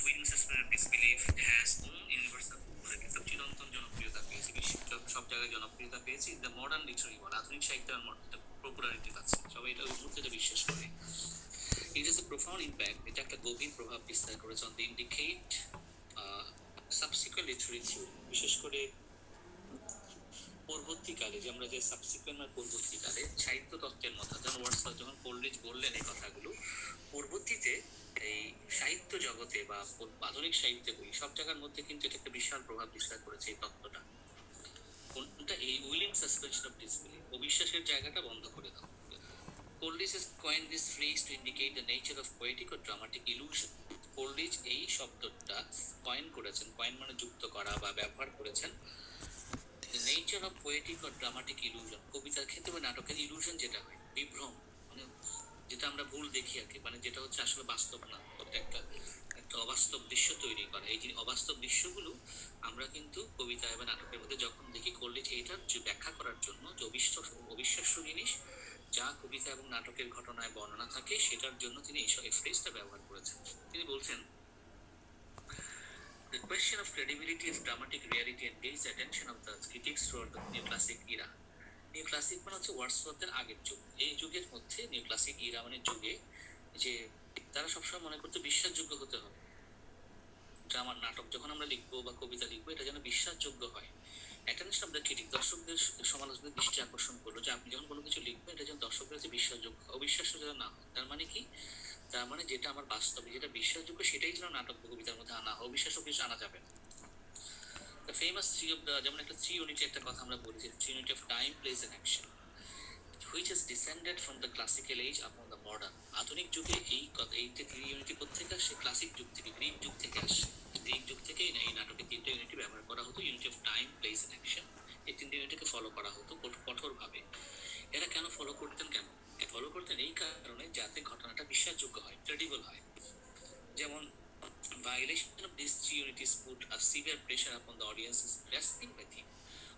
উইলিংস of disbelief has won universal কিন্তু চিরন্তন জনপ্রিয়তা পেয়েছে, সব জায়গায় জনপ্রিয়তা পেয়েছে। দ্য মডার্ন লিটারি বল, আধুনিক সাহিত্যের পপুলারিটি পাচ্ছে, সবাই এটা মুহূর্তে এটা বিশ্বাস করে। It is a profound impact, এটা একটা গভীর প্রভাব বিস্তার করেছে on the indicate subsequent literary theory, বিশেষ করে পরবর্তীকালে, যে আমরা যে সাবসিকুয়েন্ট বা পরবর্তীকালে সাহিত্য তত্ত্বের মতো, যেমন ওয়ার্ডসওয়ার্থ যখন কোলরিজ বললেন এই কথাগুলো, পরবর্তীতে এই সাহিত্য জগতে বা আধুনিক সাহিত্যে বই সব জায়গার মধ্যে কিন্তু এটা একটা বিশাল প্রভাব বিস্তার করেছে এই তত্ত্বটা। কোনটা? এই উইলিং সাসপেনশন অফ ডিসবিলিভ, অবিশ্বাসের জায়গাটা বন্ধ করে দাও। Coleridge has coined this phrase to indicate the nature of poetic or dramatic illusion. Coleridge এই শব্দটা কয়েন করেছেন, কয়েন মানে যুক্ত করা বা ব্যবহার করেছেন, nature of poetic or dramatic illusion, কবিতার ক্ষেত্রে বা নাটকের ইলুশন যেটা হয়, বিভ্রম, মানে যেটা আমরা ভুল দেখি আর কি, মানে যেটা হচ্ছে আসলে বাস্তব না, একটা একটা অবাস্তব দৃশ্য তৈরি করা। এই যে অবাস্তব দৃশ্যগুলো আমরা কিন্তু কবিতা এবং নাটকের মধ্যে যখন দেখি, কোলরিজ এইটার যে ব্যাখ্যা করার জন্য যে অবিশ্বাস্য জিনিস যা কবিতা এবং নাটকের ঘটনায় বর্ণনা থাকে, সেটার জন্য তিনি এই ফ্রেজটা ব্যবহার করেছেন। তিনি বলছেন, the question of credibility of dramatic reality engaged the attention of the critics throughout the neoclassic era. নিউক্লাসিক মানে হচ্ছে ওয়ার্ডসওয়ার্থের আগের যুগ। এই যুগের মধ্যে নিউক্লাসিক ইরা মানে যুগে যে তারা সবসময় মনে করতে বিশ্বাসযোগ্য হতে হবে, ড্রামা নাটক যখন আমরা লিখবো বা কবিতা লিখবো, এটা যেন বিশ্বাসযোগ্য হয়। অ্যাটেনশন অফ দ্য ক্রিটিক, দর্শকদের সমালোচকদের দৃষ্টি আকর্ষণ করলো যে আপনি যখন কোনো কিছু লিখবেন এটা যেন দর্শকদের কাছে বিশ্বাসযোগ্য, অবিশ্বাস্য যেন না হয়। তার মানে কি? তার মানে যেটা আমার বাস্তবে যেটা বিশ্বাসযোগ্য সেটাই যেন নাটক বা কবিতার মধ্যে আনা হয়, অবিশ্বাস্য কিছু আনা যাবে না। The famous three of the, যেমন একটা থ্রি ইউনিটি একটা কথা আমরা বলেছি, three unity of time, place and action, which has descended from the classical age upon the modern. আধুনিক যুগে এই থ্রি ইউনিটি কোথেকে আসে? ক্লাসিক যুগ থেকে, গ্রিক যুগ থেকে আসে। গ্রিক যুগ থেকে এই নাটকের তিনটে ইউনিটি ব্যবহার করা হতো, unity of time, place and action. এই তিনটে ইউনিটিকে ফলো করা হতো কঠোরভাবে। এরা কেন ফলো করতেন? ফলো করতেন এই কারণে যাতে ঘটনাটা বিশ্বাসযোগ্য হয়, ক্রেডিবল হয়। যেমন violation of these three unities put a severe pressure upon the audience's grasping by theme.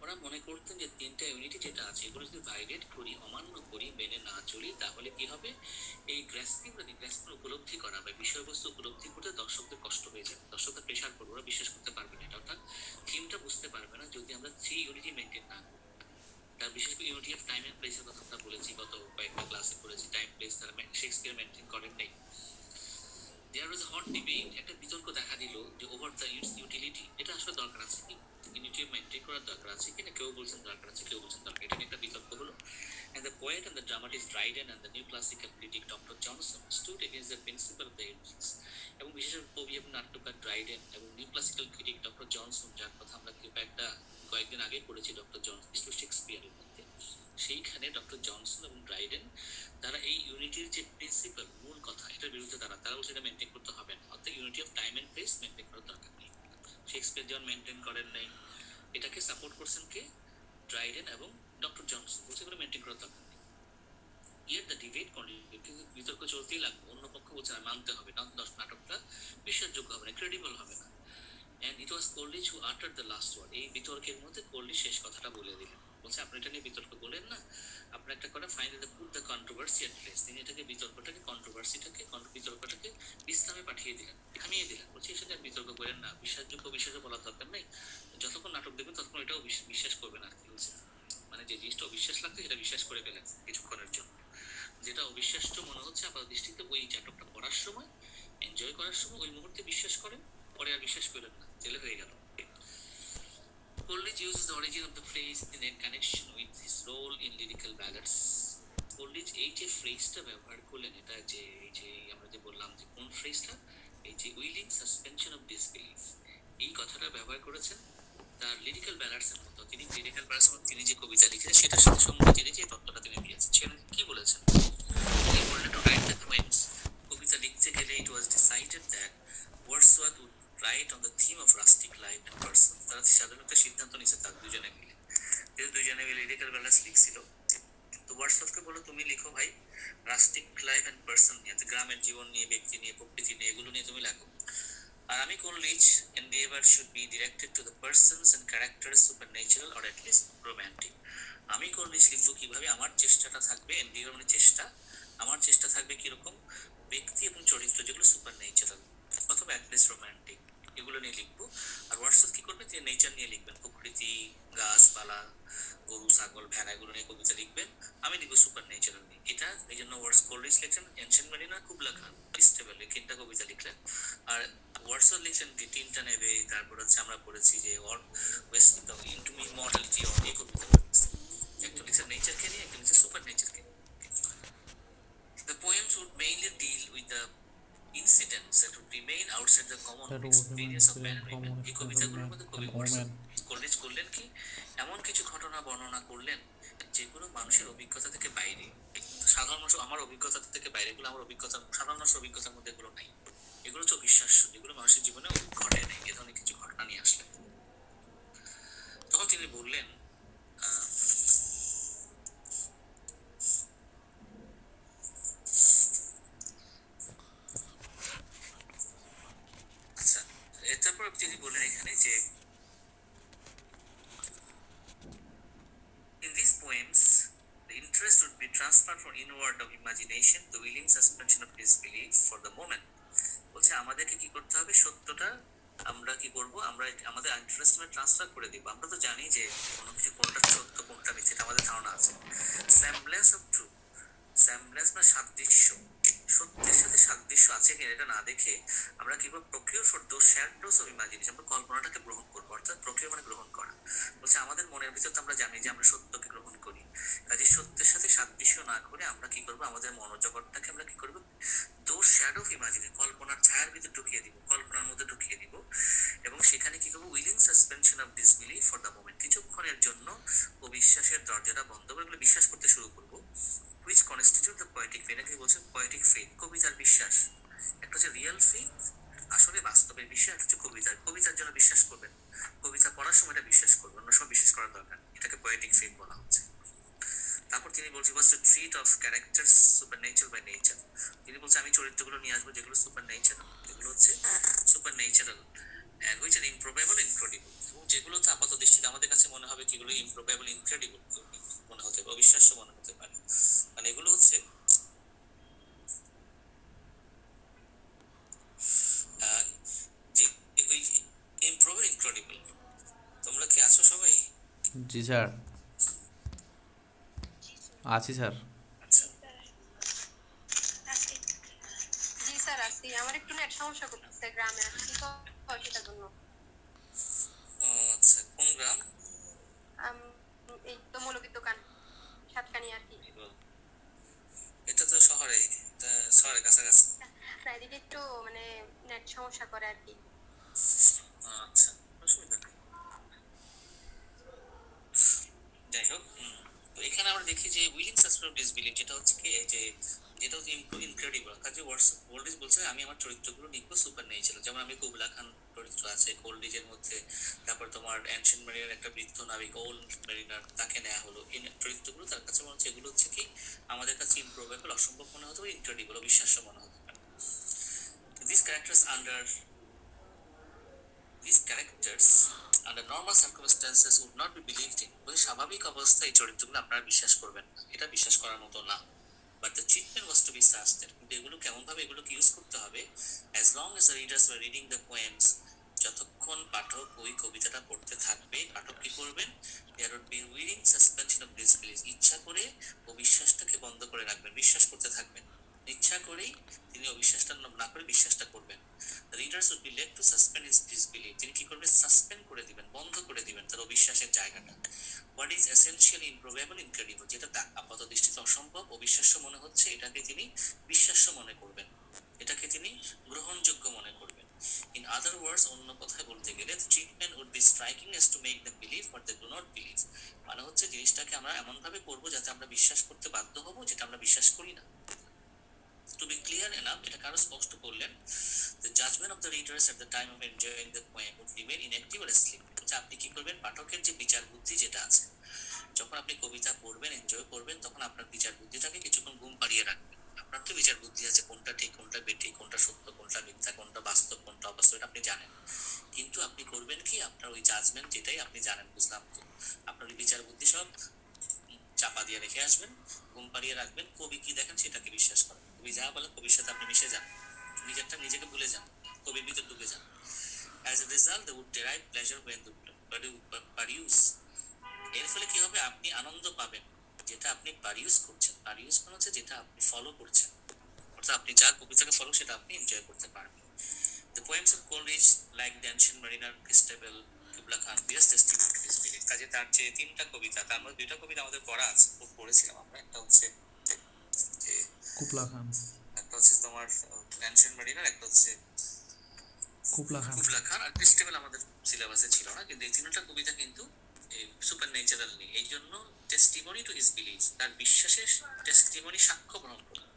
ওরা মনে করতেন যে তিনটা ইউনিটি যেটা আছে এগুলো যদি ভাইলেট করি, অমান্য করি, মেনে না চলি, তাহলে কি হবে? এই গ্রাসপিং উপলব্ধি করা বা বিষয়বস্তু উপলব্ধি করতে দর্শকদের কষ্ট হয়ে যাবে, দর্শকদের প্রেশার করবে, ওরা বিশ্বাস করতে পারবে না এটা, অর্থাৎ থিমটা বুঝতে পারবে না যদি আমরা থ্রি ইউনিটি মেনটেন না করি। তার বিশেষ করে ইউনিটি অফ টাইম এন্ড প্লেসের কথা আমরা বলেছি, গত কয়েকটা ক্লাসে বলেছি, টাইম প্লেস তারা শেক্সপিয়ার মেনটেন করেন নাই। There was a hot debate, একটা বিতর্ক দেখা দিল যে ওভার দ্য ইউটিলিটি, এটা আসলে দরকার আছে কি, ইউনিটি মেনটেন করার দরকার আছে কিনা। কেউ বলছেন দরকার আছে, কেউ বলছেন দরকার, এটা নিয়ে একটা বিতর্ক হলো। And the poet and the dramatist Dryden and the new classical critic Dr. Johnson stood against the principle of the unities. এবং বিশেষ কবি এবং নাট্যকার ড্রাইডেন এবং new classical critic doctor Johnson, যার কথা আমরা কয়েকদিন আগে পড়েছি, ডক্টর জনসন শেক্সপিয়ারের মধ্যে, সেইখানে ডক্টর জনসন এবং ড্রাইডেন তারা এই ইউনিটির যে প্রিন্সিপাল, মূল কথা, এটার বিরুদ্ধে তারাও সেটা মেনটেন করতে হবে না, অর্থাৎ unity of time and place maintain করার দরকার নেই। শেক্সপিয়ার যেমন মেনটেন করেন নাই, এটাকে সাপোর্ট করছেন কে? ড্রাইডেন এবং ডক্টর জনসন, বলছে এগুলো মেনটেন করার দরকার নেই। ইয়ের দ্য ডিবেট কন্টিনিউড, কিন্তু বিতর্ক চলতেই লাগবে। অন্য পক্ষ বলছে না, মানতে হবে, নাটকটা বিশ্বাসযোগ্য হবে না, ক্রেডিবল হবে না। And it was Coleridge who uttered the last word. এই বিতর্কের মধ্যে কোলরিজ শেষ কথাটা বলে দিলেন, বলছে আপনি এটা নিয়ে বিতর্ক বলেন না, আপনি একটা করে finally put the controversy at place. তিনি এটাকে বিতর্কটাকে বিশ্রামে পাঠিয়ে দিলেন, থামিয়ে দিলেন, বলছে এর সাথে বিতর্ক করেন না, বিশ্বাসযোগ্য বলার দরকার নেই, যতক্ষণ নাটক দেখবেন ততক্ষণ এটাও বিশ্বাস করবেন আর কি। বলছে মানে যে জিনিসটা অবিশ্বাস লাগছে সেটা বিশ্বাস করে ফেলেন কিছুক্ষণের জন্য, যেটা অবিশ্বাস্য মনে হচ্ছে আপাত দৃষ্টিতে ওই নাটকটা পড়ার সময়, এনজয় করার সময় ওই মুহূর্তে বিশ্বাস করেন, পরে আর বিশ্বাস করেন না, জেলে হয়ে গেল। Coleridge uses the origin of the phrase in connection with his role in lyrical ballads. Coleridge এই যে ফ্রেজটা ব্যবহার করলেন, এটা যে এই যে আমরা যে বললাম যে কোন ফ্রেজটা, এই যে উইলিং সাসপেনশন অফ ডিসবিলিফ, এই কথাটা ব্যবহার করেছেন তার লিরিক্যাল ব্যালান্স এর মতো। তিনি লিরিক্যাল ব্যালান্স তিনি যে কবিতা লিখেছেন সেটার সাথে সঙ্গে তিনি যে তত্ত্বটা তিনি দিয়েছেন, সেখানে কি বলেছেন? He wanted to write the poems. কবিতা লিখতে গেলে it was decided that Wordsworth would write on the theme of rustic life and person. তারা সাধারণত সিদ্ধান্ত নিয়েছে তার দুজনে মিলে লিরিক্যাল ব্যালান্স লিখছিল। তো ওয়ার্ডসওয়ার্থকে বলো তুমি লিখো ভাই রাস্টিক লাইফ এন্ড পার্সন নিয়ে, গ্রামের জীবন নিয়ে, ব্যক্তি নিয়ে, প্রকৃতি নিয়ে, এগুলো নিয়ে তুমি লেখো। আর আমি Coleridge endeavor should be directed to the persons and characters supernatural or at least romantic. আমি কোলরিজ লিখবো কিভাবে? আমার চেষ্টাটা থাকবে, endeavor মানে চেষ্টা, আমার চেষ্টা থাকবে কিরকম? ব্যক্তি এবং চরিত্র যেগুলো সুপার ন্যাচারাল, অথবা বা অ্যাটলিস্ট রোমান্টিক, এগুলো নিয়ে লিখবো। আর ওয়ার্ডসওয়ার্থ কি করবে, তিনি নেচার নিয়ে লিখবেন, প্রকৃতি, গাছপালা, গরু, ছাগল, ভেড়া, এগুলো নিয়ে কবিতা লিখবেন। আমি লিখবো সুপার নেচারাল নিয়ে। এটা এই জন্য ওয়ার্ডস কোল্ডরিজ লিখছেন, এনশিয়েন্ট মেরিনা, কুবলা খান, স্টেবল, এই তিনটা কবিতা লিখলেন। আর ওয়ার্ডসওয়ার্থ লিখছেন তিনটা নেবে। তারপর হচ্ছে আমরা পড়েছি যে ওয়েস্ট ইন্টু ইমর্টালিটি, এই কবিতা পড়েছি। একটা লিখছেন নেচারকে নিয়ে, একটা লিখছে সুপার নেচারকে নিয়ে। The poems would mainly deal with the incidents that would remain outside the common experience of man and women. এই কবিতাগুলোর মধ্যে কবি কোল্ডরিজ করলেন কি, এমন কিছু ঘটনা বর্ণনা করলেন যেগুলো মানুষের অভিজ্ঞতা থেকে বাইরে, সাধারণ মানুষ, আমার অভিজ্ঞতা থেকে বাইরে, এগুলো আমার অভিজ্ঞতা, সাধারণ মানুষের অভিজ্ঞতার মধ্যে এগুলো নাই। এগুলো হচ্ছে অবিশ্বাস্য, যেগুলো মানুষের জীবনে ঘটে নাই, এ ধরনের কিছু ঘটনা নিয়ে আসলেন। তখন তিনি বললেন, আচ্ছা, তারপর তিনি বললেন এখানে যে in these poems the interest would be transferred from inward of imagination to willing suspension of disbelief for the moment. বলছে আমাদেরকে কি করতে হবে, সত্যটা আমরা কি করব, আমরা আমাদের ইন্টারেস্ট ট্রান্সফার করে দিব। আমরা তো জানি যে কোনো কিছু কোনটা সত্য কোনটা মিথ্যে, এটা আমাদের ধারণা আছে। স্যাম্বলেন্স অফ ট্রুথ, স্যাম্বলেন্স বা সাদৃশ্য, সত্যের সাথে সাদৃশ্য আছে কিনা এটা না দেখে আমরা কি করব, procure for those shadows of imagination, আমরা কল্পনাটাকে গ্রহণ করবো। অর্থাৎ প্রকিউর মানে গ্রহণ করা। বলছে আমাদের মনের ভিতর তো আমরা জানি যে আমরা সত্যকে গ্রহণ করি, কাজে সত্যের সাথে সাদৃশ্য না করে আমরা কি করবো, আমাদের মনোজগৎটাকে আমরা কি করবো, দোজ শ্যাডো অফ ইমাজিনেশন, কল্পনার ছায়ার ভিতরে ঢুকিয়ে দিব, কল্পনার মধ্যে ঢুকিয়ে দিব। এবং সেখানে কি করবো, willing suspension of disbelieve for the moment, কিছুক্ষণের জন্য অবিশ্বাসের দরজাটা বন্ধ করে এগুলো বিশ্বাস করতে শুরু করবো। which constitute the poetic faith, এটাকে বলছে poetic faith, কবিতার বিশ্বাস। একটা হচ্ছে রিয়েল ফেথ, আসলে বাস্তবের বিশ্বাস, হচ্ছে কবিতার জন্য বিশ্বাস করবেন, কবিতা পড়ার সময় এটা বিশ্বাস করবেন, অন্য সময় বিশ্বাস করার দরকার, এটাকে poetic faith বলা হচ্ছে। তারপর তিনি বলছে was to treat of characters supernatural by nature, তিনি বলছে আমি চরিত্রগুলো নিয়ে আসবো যেগুলো সুপার ন্যাচারাল, যেগুলো হচ্ছে super natural and which are improbable, incredible, যেগুলো তো আপাত দৃষ্টিতে আমাদের কাছে মনে হবে কি এগুলো improbable, incredible মনে হতে পারে, অবিশ্বাস্য মনে হতে পারে। মানে এগুলো হচ্ছে যে ওই improbable, incredible। তোমরা কি আছো সবাই? জি স্যার, আছি স্যার। আচ্ছা, জি স্যার আছি। আমার একটু নেট সমস্যা করতেছে, গ্রামে আসছি তো সেটার জন্য। আচ্ছা, কোন গ্রাম? এই তো মৌলবীর দোকান, সাতকানি আর কি। এটা তো শহরে, শহরের কাছাকাছি। না, এদিকে একটু মানে নেট সমস্যা করে আর কি। আচ্ছা, অসুবিধা নেই। যাই হোক, তো এখানে আমরা দেখি যে উইলিং সাসপেন্ড ডিসবিলিভ, যেটা হচ্ছে কি যে যেটা হচ্ছে ইনক্রেডিবল। কাজে ওয়ার্ল্ডিজ বলছে আমি আমার চরিত্রগুলো লিখবো সুপার ন্যাচারাল। যেমন আমি কুবলা খান চরিত্র আছে কোল্ডিজের মধ্যে, তারপর তোমার অ্যানশিয়েন্ট মেরিনার একটা বৃদ্ধ নাবিক ওল্ড মেরিনার, তাকে নেওয়া হলো। এই চরিত্রগুলো তার কাছে মনে হচ্ছে এগুলো হচ্ছে কি আমাদের কাছে ইমপ্রবেবল, অসম্ভব মনে হতে পারে, ইনক্রেডিবল, অবিশ্বাস্য মনে হতে পারে। This characters under these characters under normal circumstances would not be believed in, বলে স্বাভাবিক অবস্থায় এই চরিত্রগুলো আপনারা বিশ্বাস করবেন না, এটা বিশ্বাস করার মতো না। but the treatment was to be such that, কিন্তু এগুলো কেমন ভাবে এগুলোকে ইউজ করতে হবে, as long as the readers were reading the poems, যতক্ষণ পাঠক ওই কবিতাটা পড়তে থাকবে, পাঠক কি করবেন, there would be willing suspension of disbelief, ইচ্ছা করে অবিশ্বাসটাকে বন্ধ করে রাখবেন, বিশ্বাস করতে থাকবেন, ইচ্ছা করেই তিনি অবিশ্বাসটা না করে বিশ্বাসটা করবেন। Readers would be let to suspend his disbelieve, তিনি কি করবেন, সাসপেন্ড করে দিবেন, বন্ধ করে দিবেন তার অবিশ্বাসের জায়গাটা। হোয়াট ইজ এসেনশিয়ালি ইমপ্রবেবল, ইনক্রেডিবল, যেটা আপাত দৃষ্টিতে অসম্ভব, অবিশ্বাস্য মনে হচ্ছে, এটাকে তিনি বিশ্বাস্য মনে করবেন, এটাকে তিনি গ্রহণযোগ্য মনে করবেন। ইন আদার ওয়ার্ডস, অন্য কথায় বলতে গেলে, treatment would be striking as to make the believe what they do not believe, মানে হচ্ছে জিনিসটাকে আমরা এমন ভাবে করবো যাতে আমরা বিশ্বাস করতে বাধ্য হব যেটা আমরা বিশ্বাস করি না। To be clear enough, এটা কারো স্পষ্ট করলেন, the judgment of the readers at the time of enjoying the poem would remain inactive or asleep, আপনি কি করবেন, পাঠকের যে বিচার বুদ্ধি যেটা আছে, যখন আপনি কবিতা পড়বেন, এনজয় করবেন, তখন আপনার বিচার বুদ্ধিটাকে কিছুক্ষণ ঘুম পাড়িয়ে রাখবেন। আপনার তো বিচার বুদ্ধি আছে, কোনটা ঠিক কোনটা বেঠিক, কোনটা সত্য কোনটা মিথ্যা, কোনটা বাস্তব কোনটা অবাস্তব, এটা আপনি জানেন। কিন্তু আপনি করবেন কি, আপনার ওই জাজমেন্ট যেটাই আপনি জানেন, বুঝলাম তো, আপনার ওই বিচার বুদ্ধি সব চাপা দিয়ে রেখে আসবেন, ঘুম পাড়িয়ে রাখবেন, কবি কি দেখেন সেটাকে বিশ্বাস করেন, কবি যা বলে কবির সাথে আপনি মিশে যান, নিজেরটা নিজেকে ভুলে যান, কবির ভিতর ঢুকে যান। As a result they would derive pleasure when they peruse. এর ফলে কি হবে, আপনি আনন্দ পাবেন যেটা আপনি পারিউস করছেন। পারিউস মানে হচ্ছে যেটা আপনি ফলো করছেন, অর্থাৎ আপনি যা কবিতাকে ফলো সেটা আপনি এনজয় করতে পারবেন। The poems of Coleridge, like the ancient mariner Christabel, Kubla Khan, bears testimony to his belief. কাজে তার যে তিনটা কবিতা, তার মধ্যে দুইটা কবিতা আমাদের পড়া আছে, পড়েছিলাম আমরা। একটা হচ্ছে যে কুপলা খান। একটা হচ্ছে তোমার অ্যানশিয়েন্ট মারিনার, একটা হচ্ছে কুপলা খান। কুবলা খান। আর ক্রিস্টেবেল আমাদের সিলেবাসে ছিল না, কিন্তু এই তিনটা কবিতা কিন্তু সুপার ন্যাচারাল নেই। এই জন্য টেস্টিমনি টু হিজ বিলিভ, তার বিশ্বাসের টেস্টিমনি, সাক্ষ্য গ্রহণ করলো।